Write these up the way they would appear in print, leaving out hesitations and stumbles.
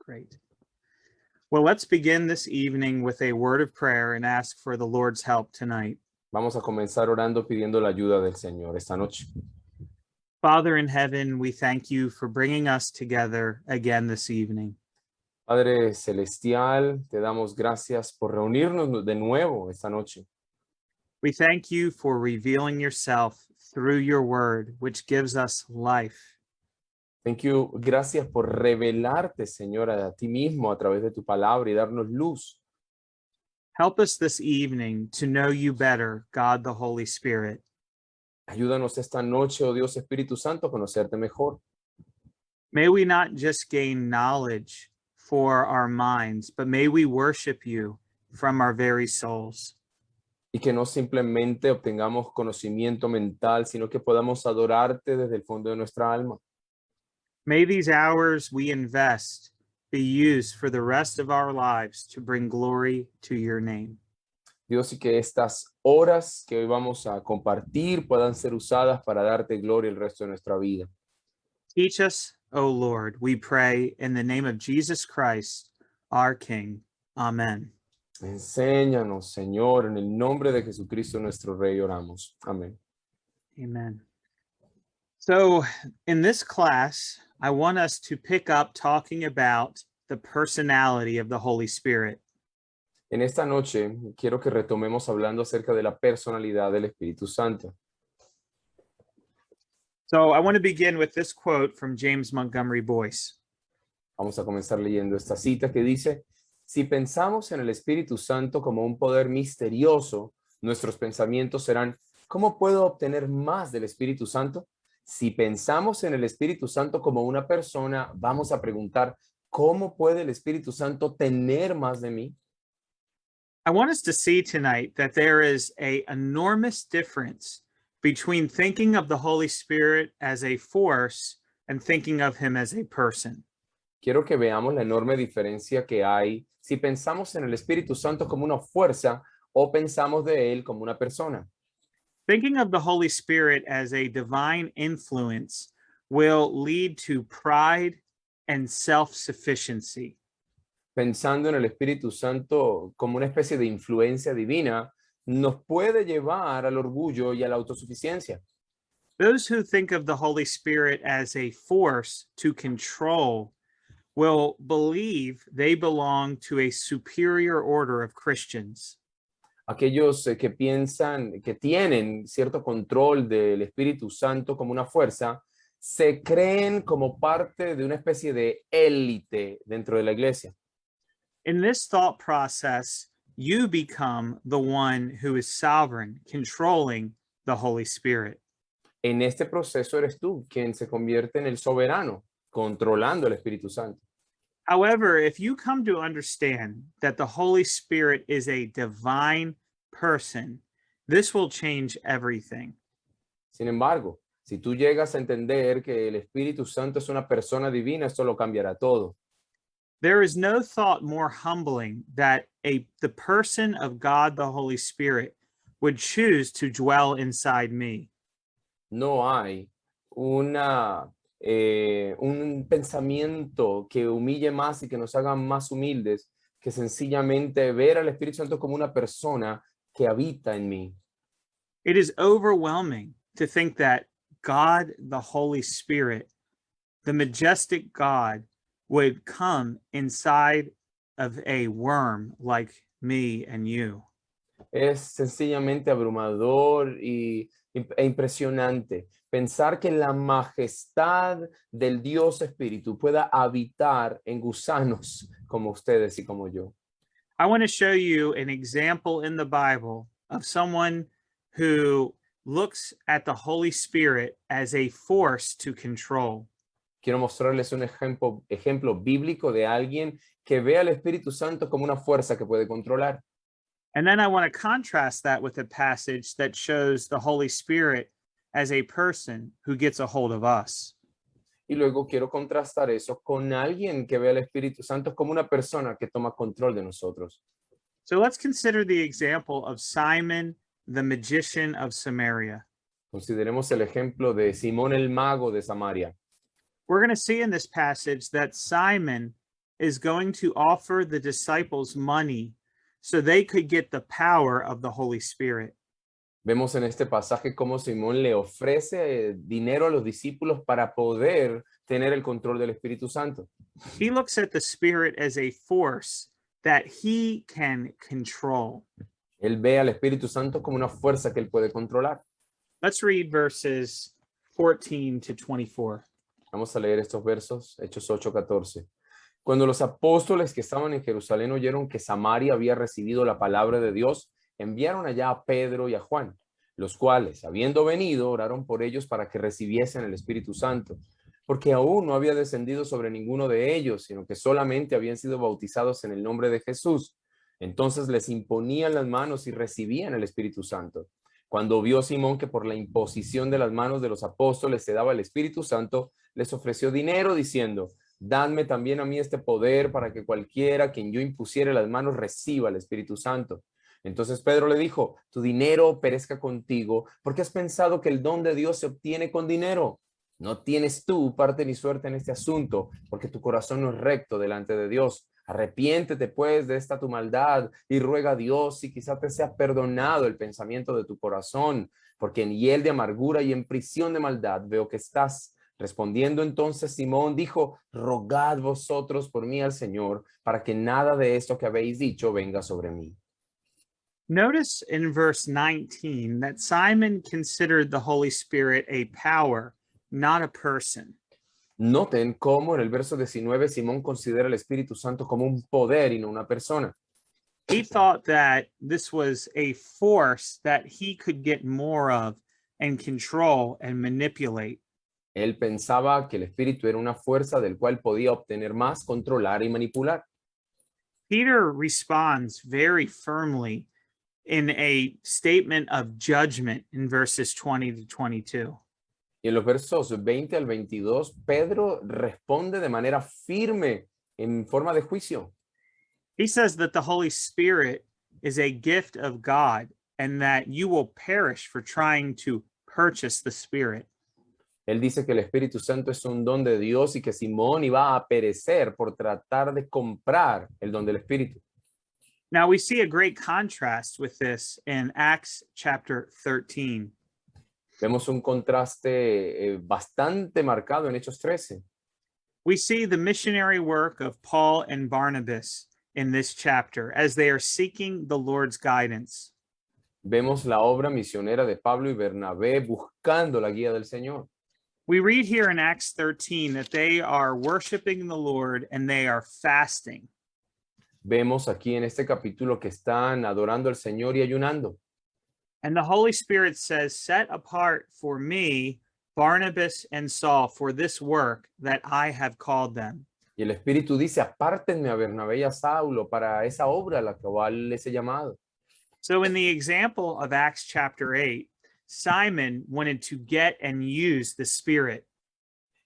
Great. Well, let's begin this evening with a word of prayer and ask for the Lord's help tonight. Vamos a comenzar orando pidiendo la ayuda del Señor esta noche. Father in heaven, we thank you for bringing us together again this evening. Padre Celestial, te damos gracias por reunirnos de nuevo esta noche. We thank you for revealing yourself through your word, which gives us life. Thank you. Gracias por revelarte, Señor, a ti mismo a través de tu palabra y darnos luz. Help us this evening to know you better, God the Holy Spirit. Ayúdanos esta noche, oh Dios Espíritu Santo, a conocerte mejor. May we not just gain knowledge for our minds, but may we worship you from our very souls. Y que no simplemente obtengamos conocimiento mental, sino que podamos adorarte desde el fondo de nuestra alma. May these hours we invest be used for the rest of our lives to bring glory to your name. Dios, y que estas horas que hoy vamos a compartir puedan ser usadas para darte gloria el resto de nuestra vida. Teach us, O Lord, we pray in the name of Jesus Christ, our King. Amen. Enséñanos, Señor, en el nombre de Jesucristo nuestro Rey oramos. Amén. Amen. So in this class, I want us to pick up talking about the personality of the Holy Spirit. En esta noche quiero que retomemos hablando acerca de la personalidad del Espíritu Santo. So I want to begin with this quote from James Montgomery Boyce. Vamos a comenzar leyendo esta cita que dice: si pensamos en el Espíritu Santo como un poder misterioso, nuestros pensamientos serán: ¿cómo puedo obtener más del Espíritu Santo? Si pensamos en el Espíritu Santo como una persona, vamos a preguntar: ¿cómo puede el Espíritu Santo tener más de mí? I want us to see tonight that there is an enormous difference between thinking of the Holy Spirit as a force and thinking of him as a person. Quiero que veamos la enorme diferencia que hay si pensamos en el Espíritu Santo como una fuerza o pensamos de él como una persona. Thinking of the Holy Spirit as a divine influence will lead to pride and self-sufficiency. Pensando en el Espíritu Santo como una especie de influencia divina, nos puede llevar al orgullo y a la autosuficiencia. Those who think of the Holy Spirit as a force to control will believe they belong to a superior order of Christians. Aquellos que piensan que tienen cierto control del Espíritu Santo como una fuerza, se creen como parte de una especie de élite dentro de la iglesia. In this thought process, you become the one who is sovereign, controlling the Holy Spirit. En este proceso eres tú quien se convierte en el soberano, controlando el Espíritu Santo. However, if you come to understand that the Holy Spirit is a divine person, this will change everything. Sin embargo, si tú llegas a entender que el Espíritu Santo es una persona divina, esto lo cambiará todo. There is no thought more humbling that the person of God, the Holy Spirit, would choose to dwell inside me. No hay un pensamiento que humille más y que nos haga más humildes que sencillamente ver al Espíritu Santo como una persona que habita en mí. It is overwhelming to think that God, the Holy Spirit, the majestic God, would come inside of a worm like me and you. Es sencillamente abrumador e impresionante pensar que la majestad del Dios Espíritu pueda habitar en gusanos como ustedes y como yo. I want to show you an example in the Bible of someone who looks at the Holy Spirit as a force to control. Quiero mostrarles un ejemplo bíblico de alguien que ve al Espíritu Santo como una fuerza que puede controlar. And then I want to contrast that with a passage that shows the Holy Spirit as a person who gets a hold of us. Y luego quiero contrastar eso con alguien que ve al Espíritu Santo como una persona que toma control de nosotros. So let's consider the example of Simon, the magician of Samaria. Consideremos el ejemplo de Simón el mago de Samaria. We're going to see in this passage that Simon is going to offer the disciples money so they could get the power of the Holy Spirit. Vemos en este pasaje cómo Simón le ofrece dinero a los discípulos para poder tener el control del Espíritu Santo. He looks at the Spirit as a force that he can control. Él ve al Espíritu Santo como una fuerza que él puede controlar. Let's read verses 14 to 24. Vamos a leer estos versos, Hechos 8:14. Cuando los apóstoles que estaban en Jerusalén oyeron que Samaria había recibido la palabra de Dios, enviaron allá a Pedro y a Juan, los cuales, habiendo venido, oraron por ellos para que recibiesen el Espíritu Santo, porque aún no había descendido sobre ninguno de ellos, sino que solamente habían sido bautizados en el nombre de Jesús. Entonces les imponían las manos y recibían el Espíritu Santo. Cuando vio Simón que por la imposición de las manos de los apóstoles se daba el Espíritu Santo, les ofreció dinero diciendo: dadme también a mí este poder para que cualquiera a quien yo impusiere las manos reciba el Espíritu Santo. Entonces Pedro le dijo: tu dinero perezca contigo, porque has pensado que el don de Dios se obtiene con dinero. No tienes tú parte ni suerte en este asunto, porque tu corazón no es recto delante de Dios. Arrepiéntete pues de esta tu maldad y ruega a Dios si quizá te sea perdonado el pensamiento de tu corazón, porque en hiel de amargura y en prisión de maldad veo que estás. Respondiendo entonces Simón dijo: rogad vosotros por mí al Señor, para que nada de esto que habéis dicho venga sobre mí. Notice in verse 19 that Simon considered the Holy Spirit a power, not a person. Noten cómo en el verso 19 Simón considera el Espíritu Santo como un poder y no una persona. He thought that this was a force that he could get more of and control and manipulate. Él pensaba que el Espíritu era una fuerza del cual podía obtener más, controlar y manipular. Peter responds very firmly in a statement of judgment in verses 20 to 22. Y en los versos 20 al 22, Pedro responde de manera firme en forma de juicio. He says that the Holy Spirit is a gift of God and that you will perish for trying to purchase the Spirit. Él dice que el Espíritu Santo es un don de Dios y que Simón iba a perecer por tratar de comprar el don del Espíritu. Now we see a great contrast with this in Acts chapter 13. Vemos un contraste bastante marcado en Hechos 13. We see the missionary work of Paul and Barnabas in this chapter as they are seeking the Lord's guidance. Vemos la obra misionera de Pablo y Bernabé buscando la guía del Señor. We read here in Acts 13 that they are worshiping the Lord and they are fasting. Vemos aquí en este capítulo que están adorando al Señor y ayunando. And the Holy Spirit says, set apart for me Barnabas and Saul for this work that I have called them. Y el Espíritu dice: apártenme a Bernabé y a Saulo para esa obra a la cual les he llamado. So in the example of Acts chapter 8, Simon wanted to get and use the Spirit.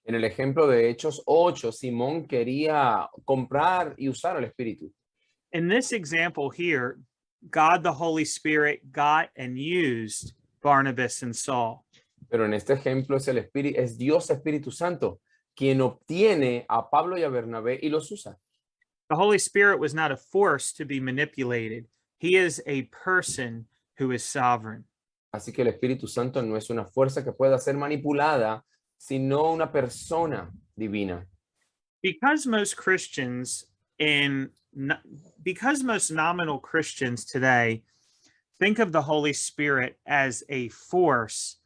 En el ejemplo de Hechos 8, Simón quería comprar y usar al Espíritu. In this example here, God the Holy Spirit got and used Barnabas and Saul. Pero en este ejemplo es Dios Espíritu Santo quien obtiene a Pablo y a Bernabé y los usa. The Holy Spirit was not a force to be manipulated. He is a person who is sovereign. Así que el Espíritu Santo no es una fuerza que pueda ser manipulada, sino una persona divina. Because most nominal Christians today think of the Holy Spirit as a force,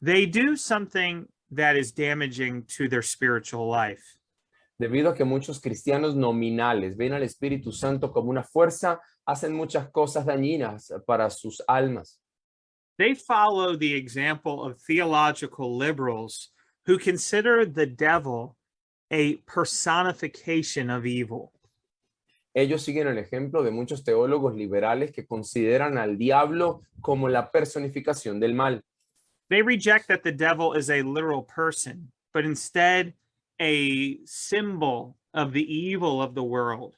they do something that is damaging to their spiritual life. Debido a que muchos cristianos nominales ven al Espíritu Santo como una fuerza, hacen muchas cosas dañinas para sus almas. They follow the example of theological liberals who consider the devil a personification of evil. Ellos siguen el ejemplo de muchos teólogos liberales que consideran al diablo como la personificación del mal. They reject that the devil is a literal person, but instead a symbol of the evil of the world.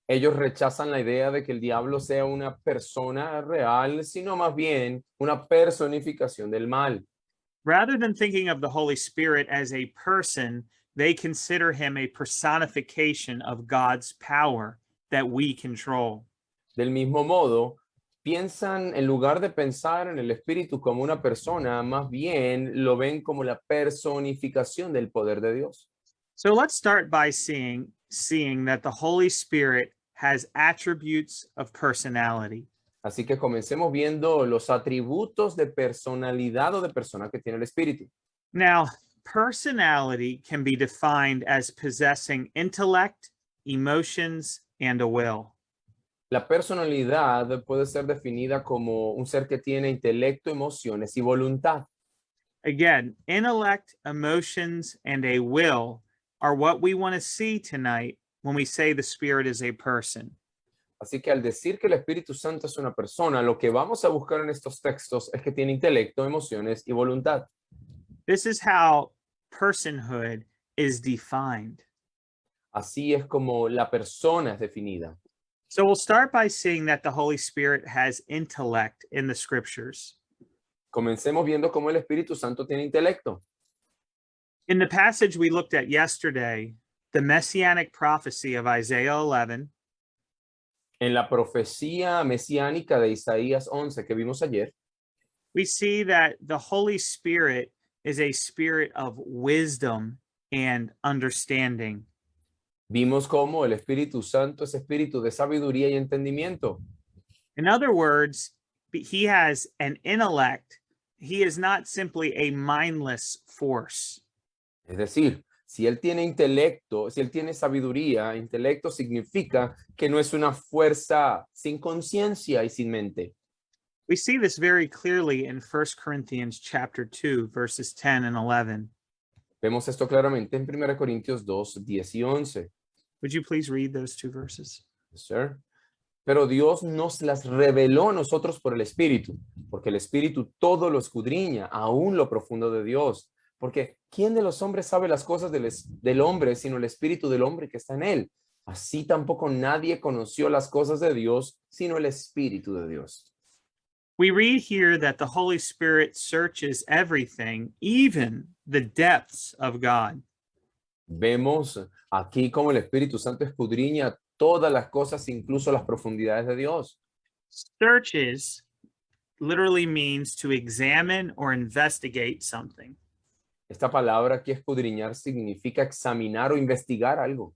Ellos rechazan la idea de que el diablo sea una persona real, sino más bien una personificación del mal. Rather than thinking of the Holy Spirit as a person, they consider him a personification of God's power that we control. Del mismo modo, piensan, en lugar de pensar en el Espíritu como una persona, más bien lo ven como la personificación del poder de Dios. So let's start by seeing that the Holy Spirit has attributes of personality. Así que comencemos viendo los atributos de personalidad o de persona que tiene el Espíritu. Now, personality can be defined as possessing intellect, emotions, and a will. La personalidad puede ser definida como un ser que tiene intelecto, emociones y voluntad. Again, intellect, emotions, and a will are what we want to see tonight when we say the Spirit is a person. Así que al decir que el Espíritu Santo es una persona, lo que vamos a buscar en estos textos es que tiene intelecto, emociones y voluntad. This is how personhood is defined. Así es como la persona es definida. So we'll start by seeing that the Holy Spirit has intellect in the scriptures. Comencemos viendo cómo el Espíritu Santo tiene intelecto. In the passage we looked at yesterday, the messianic prophecy of Isaiah 11, En la profecía mesiánica de Isaías 11 que vimos ayer, we see that the Holy Spirit is a spirit of wisdom and understanding. vimos cómo el Espíritu Santo es espíritu de sabiduría y entendimiento. In other words, he has an intellect. He is not simply a mindless force. Es decir, si él tiene intelecto, si él tiene sabiduría, intelecto significa que no es una fuerza sin conciencia y sin mente. We see this very clearly in 1 Corinthians chapter 2, verses 10 and 11. Vemos esto claramente en 1 Corintios 2, 10 y 11. Would you please read those two verses? Yes, sir. Pero Dios nos las reveló a nosotros por el Espíritu, porque el Espíritu todo lo escudriña, aún lo profundo de Dios. Porque ¿quién de los hombres sabe las cosas del hombre sino el Espíritu del hombre que está en él? Así tampoco nadie conoció las cosas de Dios sino el Espíritu de Dios. We read here that the Holy Spirit searches everything, even the depths of God. Vemos aquí cómo el Espíritu Santo escudriña todas las cosas, incluso las profundidades de Dios. Searches literally means to examine or investigate something. Esta palabra aquí, escudriñar, significa examinar o investigar algo.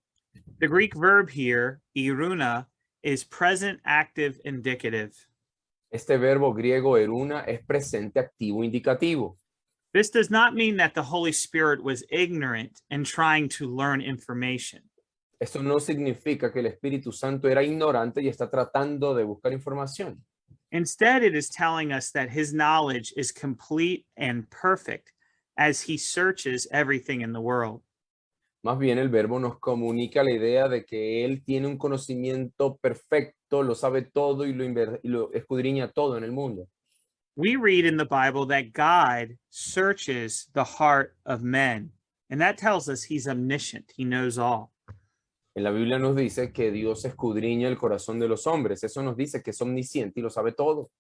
The Greek verb here, iruna, is present active indicative. Este verbo griego eruna es presente activo indicativo. This does not mean that the Holy Spirit was ignorant and trying to learn information. Esto no significa que el Espíritu Santo era ignorante y está tratando de buscar información. Instead, it is telling us that his knowledge is complete and perfect as he searches everything in the world. Más bien el verbo nos comunica la idea de que él tiene un conocimiento perfecto, lo sabe todo y lo escudriña todo en el mundo. We read in the Bible that God searches the heart of men, and that tells us he's omniscient. He knows all. En la Biblia nos dice que Dios escudriña el corazón de los hombres. Eso nos dice que es omnisciente y lo sabe todo.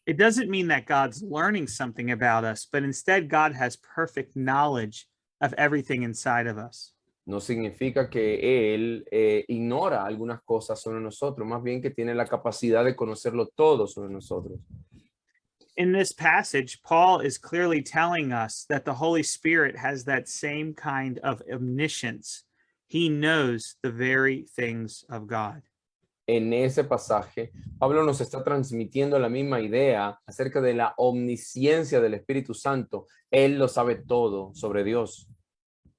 It doesn't mean that God's learning something about us, but instead God has perfect knowledge of everything inside of us. No significa que él ignora algunas cosas sobre nosotros, más bien que tiene la capacidad de conocerlo todo sobre nosotros. In this passage, Paul is clearly telling us that the Holy Spirit has that same kind of omniscience. He knows the very things of God. En ese pasaje, Pablo nos está transmitiendo la misma idea acerca de la omnisciencia del Espíritu Santo. Él lo sabe todo sobre Dios.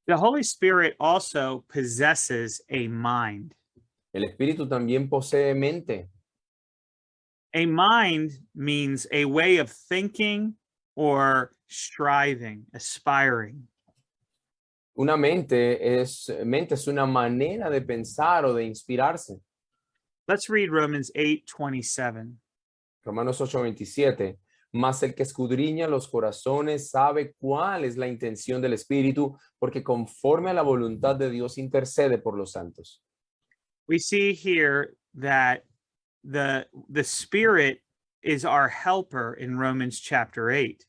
The Holy Spirit also possesses a mind. El Espíritu también posee mente. A mind means a way of thinking or striving, aspiring. Una mente es una manera de pensar o de inspirarse. Let's read Romans 8:27. Romanos 8:27. Mas el que escudriña los corazones sabe cuál es la intención del Espíritu, porque conforme a la voluntad de Dios intercede por los santos. We see here that the Spirit is our helper in Romans chapter 8.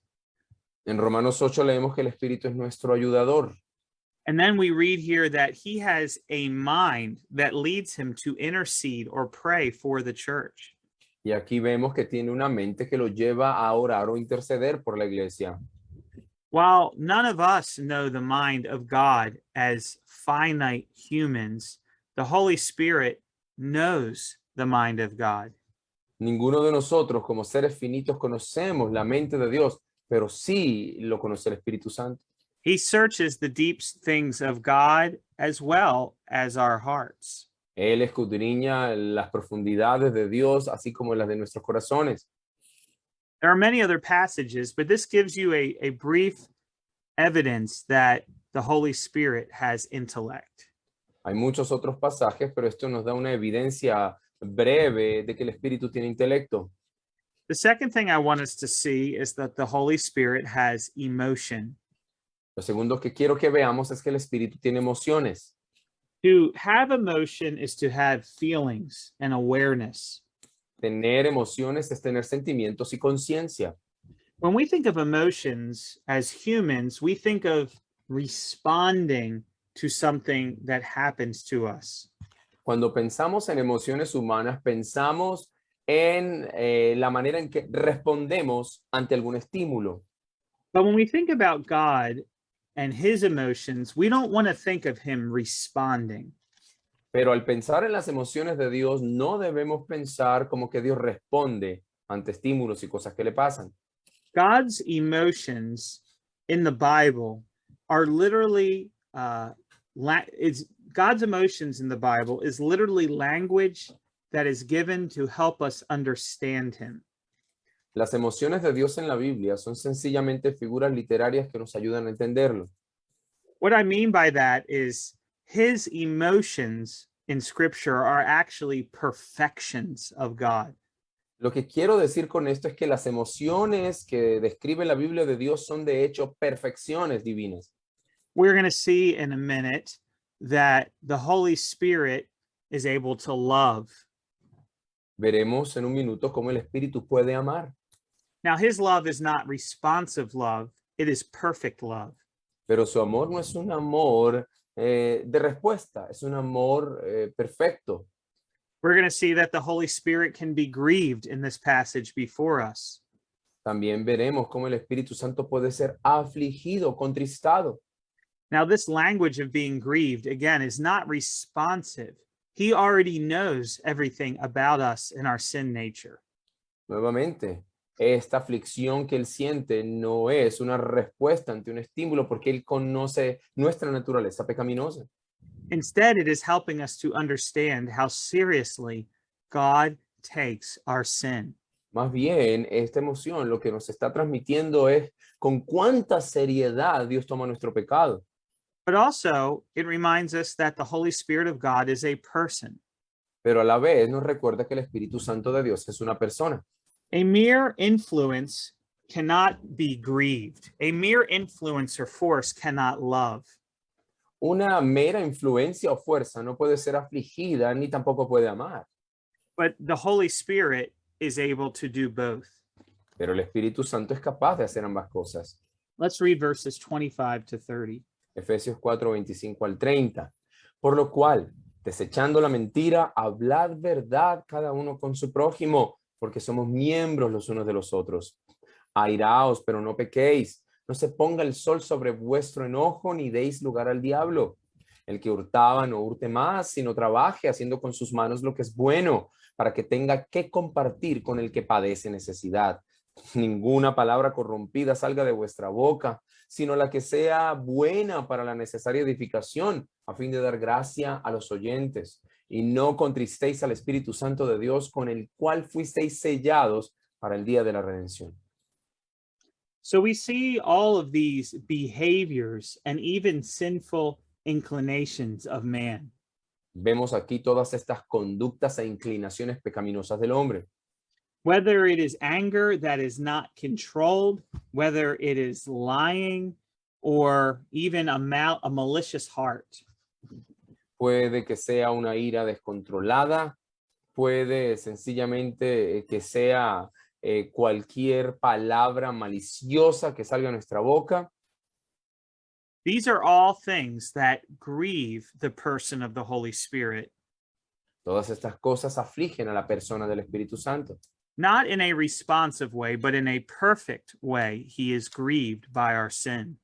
En Romanos 8 leemos que el Espíritu es nuestro ayudador. And then we read here that he has a mind that leads him to intercede or pray for the church. Y aquí vemos que tiene una mente que lo lleva a orar o interceder por la iglesia. While none of us know the mind of God as finite humans, the Holy Spirit knows the mind of God. Ninguno de nosotros como seres finitos conocemos la mente de Dios, pero sí lo conoce el Espíritu Santo. He searches the deep things of God as well as our hearts. Él escudriña las profundidades de Dios, así como las de nuestros corazones. There are many other passages, but this gives you a brief evidence that the Holy Spirit has intellect. Hay muchos otros pasajes, pero esto nos da una evidencia breve de que el Espíritu tiene intelecto. The second thing I want us to see is that the Holy Spirit has emotion. Lo segundo que quiero que veamos es que el Espíritu tiene emociones. To have emotion is to have feelings and awareness. Tener emociones es tener sentimientos y conciencia. When we think of emotions as humans, we think of responding to something that happens to us. Cuando pensamos en emociones humanas, pensamos en la manera en que respondemos ante algún estímulo. But when we think about God and his emotions, we don't want to think of him responding. Pero al pensar en las emociones de Dios, no debemos pensar como que Dios responde ante estímulos y cosas que le pasan. God's emotions in the Bible are literally God's emotions in the Bible is literally language that is given to help us understand him. Las emociones de Dios en la Biblia son sencillamente figuras literarias que nos ayudan a entenderlo. What I mean by that is his emotions in scripture are actually perfections of God. Lo que quiero decir con esto es que las emociones que describe la Biblia de Dios son de hecho perfecciones divinas. We're going to see in a minute that the Holy Spirit is able to love. Veremos en un minuto cómo el Espíritu puede amar, Now, his love is not responsive love, it is perfect love. pero su amor no es un amor de respuesta, es un amor perfecto. We're going to see that the Holy Spirit can be grieved in this passage before us. También veremos cómo el Espíritu Santo puede ser afligido, contristado. Now, this language of being grieved, again, is not responsive. He already knows everything about us and our sin nature. Nuevamente, esta aflicción que él siente no es una respuesta ante un estímulo porque él conoce nuestra naturaleza pecaminosa. Instead, it is helping us to understand how seriously God takes our sin. Más bien, esta emoción lo que nos está transmitiendo es con cuánta seriedad Dios toma nuestro pecado. But also, it reminds us that the Holy Spirit of God is a person. Pero a la vez nos recuerda que el Espíritu Santo de Dios es una persona. A mere influence cannot be grieved. A mere influence or force cannot love. Una mera influencia o fuerza no puede ser afligida ni tampoco puede amar. But the Holy Spirit is able to do both. Pero el Espíritu Santo es capaz de hacer ambas cosas. Let's read verses 25 to 30. Efesios 4, 25 al 30. Por lo cual, desechando la mentira, hablad verdad cada uno con su prójimo, porque somos miembros los unos de los otros. Airaos, pero no pequéis. No se ponga el sol sobre vuestro enojo, ni deis lugar al diablo. El que hurtaba no hurte más, sino trabaje haciendo con sus manos lo que es bueno, para que tenga que compartir con el que padece necesidad. Ninguna palabra corrompida salga de vuestra boca, sino la que sea buena para la necesaria edificación, a fin de dar gracia a los oyentes. Y no contristéis al Espíritu Santo de Dios, con el cual fuisteis sellados para el día de la redención. So we see all of these behaviors and even sinful inclinations of man. Vemos aquí todas estas conductas e inclinaciones pecaminosas del hombre. Whether it is anger that is not controlled, whether it is lying, or even a malicious heart. Puede que sea una ira descontrolada, puede sencillamente que sea cualquier palabra maliciosa que salga de nuestra boca. These are all things that grieve the person of the Holy Spirit, Todas estas cosas afligen a la persona del Espíritu Santo. not in a responsive way, but in a perfect way. He is grieved by our sin.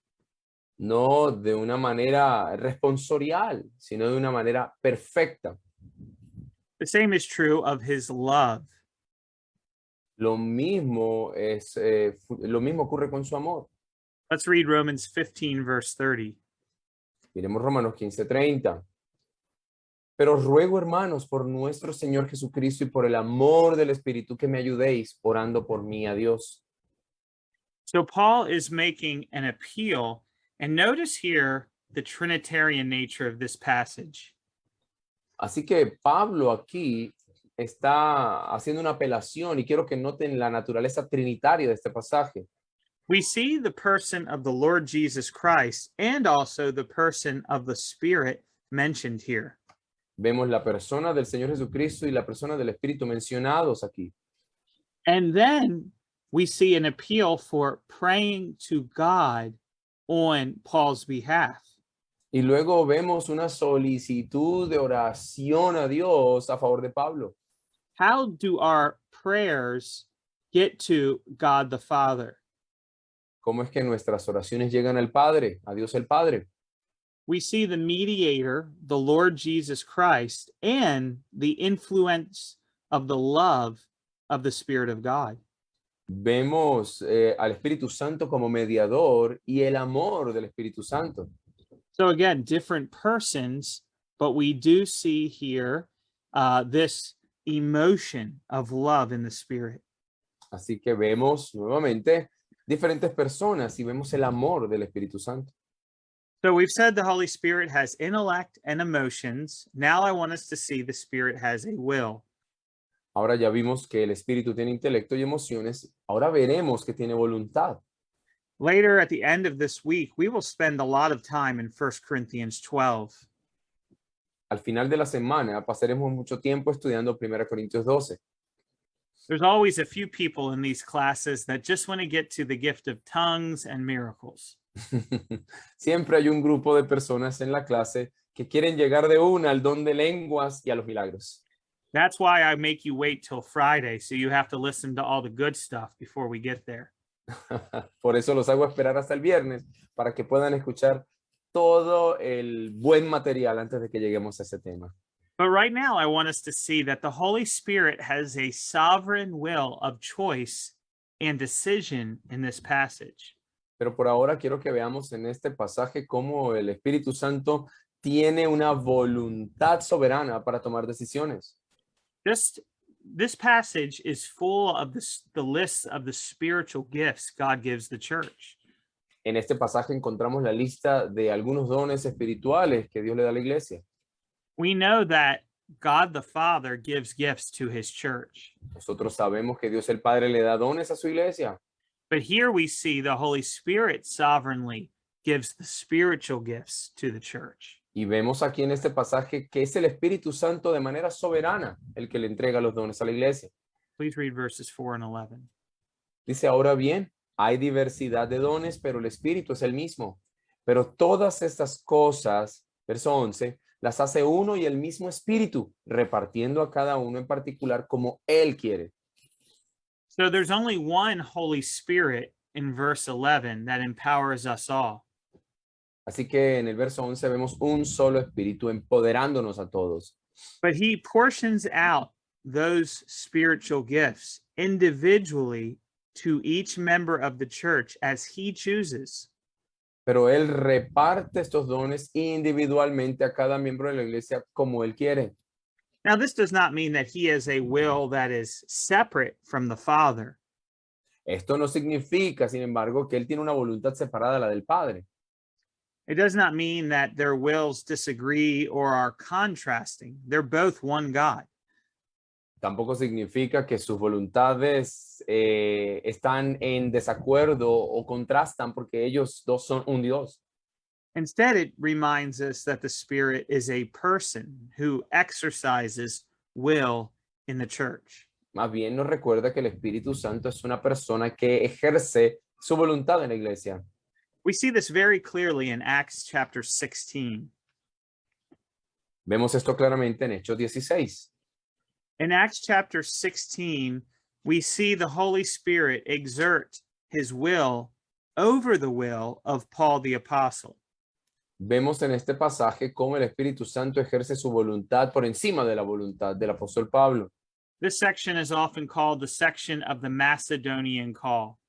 No de una manera responsorial, sino de una manera perfecta. The same is true of his love. Lo mismo lo mismo ocurre con su amor. Let's read Romans 15, verse 30. Miremos Romanos 15:30. Pero ruego, hermanos, por nuestro Señor Jesucristo y por el amor del Espíritu, que me ayudéis orando por mí a Dios. So Paul is making an appeal, and notice here the Trinitarian nature of this passage. Así que Pablo aquí está haciendo una apelación y quiero que noten la naturaleza trinitaria de este pasaje. We see the person of the Lord Jesus Christ and also the person of the Spirit mentioned here. Vemos la persona del Señor Jesucristo y la persona del Espíritu mencionados aquí. And then we see an appeal for praying to God on Paul's behalf. Y luego vemos una solicitud de oración a Dios a favor de Pablo. How do our prayers get to God the Father? ¿Cómo es que nuestras oraciones llegan al Padre, a Dios el Padre? We see the mediator, the Lord Jesus Christ, and the influence of the love of the Spirit of God. Vemos al Espíritu Santo como mediador y el amor del Espíritu Santo. So again, different persons, but we do see here this emotion of love in the Spirit. Así que vemos nuevamente diferentes personas y vemos el amor del Espíritu Santo. So we've said the Holy Spirit has intellect and emotions. Now I want us to see the Spirit has a will. Ahora ya vimos que el Espíritu tiene intelecto y emociones. Ahora veremos que tiene voluntad. Later at the end of this week, we will spend a lot of time in 1 Corinthians 12. Al final de la semana pasaremos mucho tiempo estudiando 1 Corintios 12. There's always a few people in these classes that just want to get to the gift of tongues and miracles. Siempre hay un grupo de personas en la clase que quieren llegar de una al don de lenguas y a los milagros. That's why I make you wait till Friday, so you have to listen to all the good stuff before we get there. Por eso los hago esperar hasta el viernes para que puedan escuchar todo el buen material antes de que lleguemos a ese tema. But right now, I want us to see that the Holy Spirit has a sovereign will of choice and decision in this passage. Pero por ahora quiero que veamos en este pasaje cómo el Espíritu Santo tiene una voluntad soberana para tomar decisiones. Just this passage is full of the list of the spiritual gifts God gives the church. En este pasaje encontramos la lista de algunos dones espirituales que Dios le da a la iglesia. We know that God the Father gives gifts to his church. Nosotros sabemos que Dios el Padre le da dones a su iglesia. But here we see the Holy Spirit sovereignly gives the spiritual gifts to the church. Y vemos aquí en este pasaje que es el Espíritu Santo de manera soberana el que le entrega los dones a la iglesia. Please read verses 4 and 11. Dice, ahora bien, hay diversidad de dones, pero el Espíritu es el mismo. Pero todas estas cosas, verso 11, las hace uno y el mismo Espíritu, repartiendo a cada uno en particular como Él quiere. So there's only one Holy Spirit in verse 11 that empowers us all. Así que en el verso 11 vemos un solo Espíritu empoderándonos a todos. But he portions out those spiritual gifts individually to each member of the church as he chooses. Pero Él reparte estos dones individualmente a cada miembro de la iglesia como Él quiere. Now, this does not mean that he has a will that is separate from the Father. Esto no significa, sin embargo, que Él tiene una voluntad separada de la del Padre. It does not mean that their wills disagree or are contrasting. They're both one God. Tampoco significa que sus voluntades están en desacuerdo o contrastan porque ellos dos son un Dios. Instead, it reminds us that the Spirit is a person who exercises will in the church. Más bien nos recuerda que el Espíritu Santo es una persona que ejerce su voluntad en la iglesia. We see this very clearly in Acts chapter 16. Vemos esto claramente en Hechos 16. In Acts chapter 16, we see the Holy Spirit exert his will over the will of Paul the Apostle. Vemos en este pasaje cómo el Espíritu Santo ejerce su voluntad por encima de la voluntad del apóstol Pablo. This section is often called the section of the Macedonian call.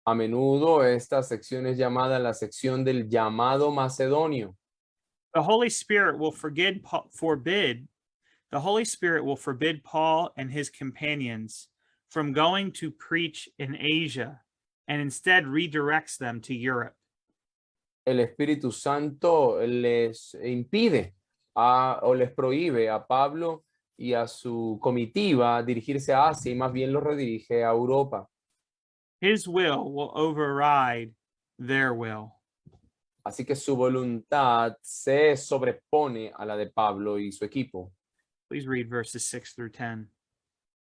A menudo esta sección es llamada la sección del llamado macedonio. The Holy Spirit will the Holy Spirit will forbid Paul and his companions from going to preach in Asia and instead redirects them to Europe. El Espíritu Santo les impide o les prohíbe a Pablo y a su comitiva dirigirse a Asia y más bien los redirige a Europa. His will override their will. Así que su voluntad se sobrepone a la de Pablo y su equipo. Please read verses 6 through 10.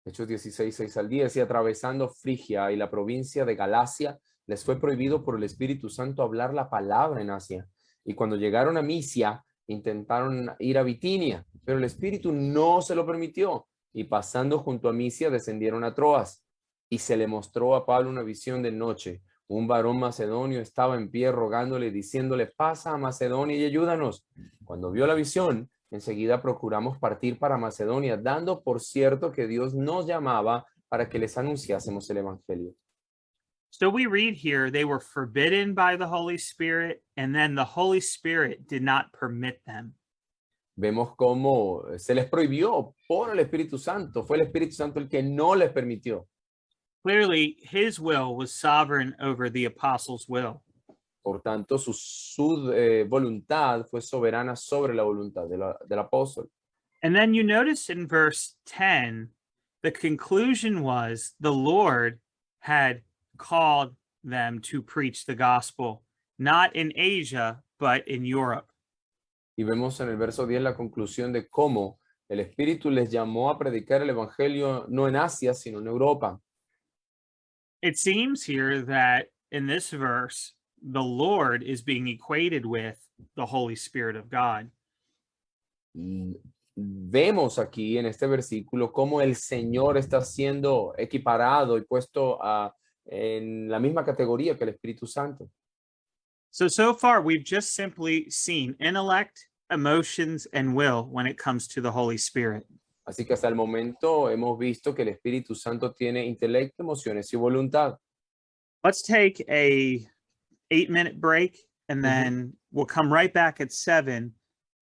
Hechos 16, 6 al 10. Y atravesando Frigia y la provincia de Galacia, les fue prohibido por el Espíritu Santo hablar la palabra en Asia. Y cuando llegaron a Misia, intentaron ir a Bitinia, pero el Espíritu no se lo permitió. Y pasando junto a Misia, descendieron a Troas. Y se le mostró a Pablo una visión de noche. Un varón macedonio estaba en pie rogándole, diciéndole, pasa a Macedonia y ayúdanos. Cuando vio la visión, enseguida procuramos partir para Macedonia, dando por cierto que Dios nos llamaba para que les anunciásemos el evangelio. So we read here, they were forbidden by the Holy Spirit, and then the Holy Spirit did not permit them. Vemos cómo se les prohibió por el Espíritu Santo. Fue el Espíritu Santo el que no les permitió. Clearly, his will was sovereign over the apostles' will. Por tanto, su voluntad fue soberana sobre la voluntad del apóstol. And then you notice in verse 10, the conclusion was the Lord had called them to preach the gospel, not in Asia, but in Europe. Y vemos en el verso 10 la conclusión de cómo el Espíritu les llamó a predicar el evangelio no en Asia, sino en Europa. It seems here that in this verse, the Lord is being equated with the Holy Spirit of God. Vemos aquí en este versículo cómo el Señor está siendo equiparado y puesto en la misma categoría que el Espíritu Santo. So far, we've just simply seen intellect, emotions, and will when it comes to the Holy Spirit. Así que hasta el momento hemos visto que el Espíritu Santo tiene intelecto, emociones y voluntad. Let's take a 8-minute break, and then we'll come right back at 7,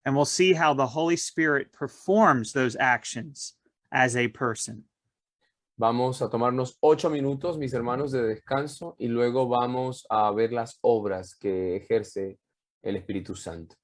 and we'll see how the Holy Spirit performs those actions as a person. Vamos a tomarnos 8 minutos, mis hermanos, de descanso y luego vamos a ver las obras que ejerce el Espíritu Santo.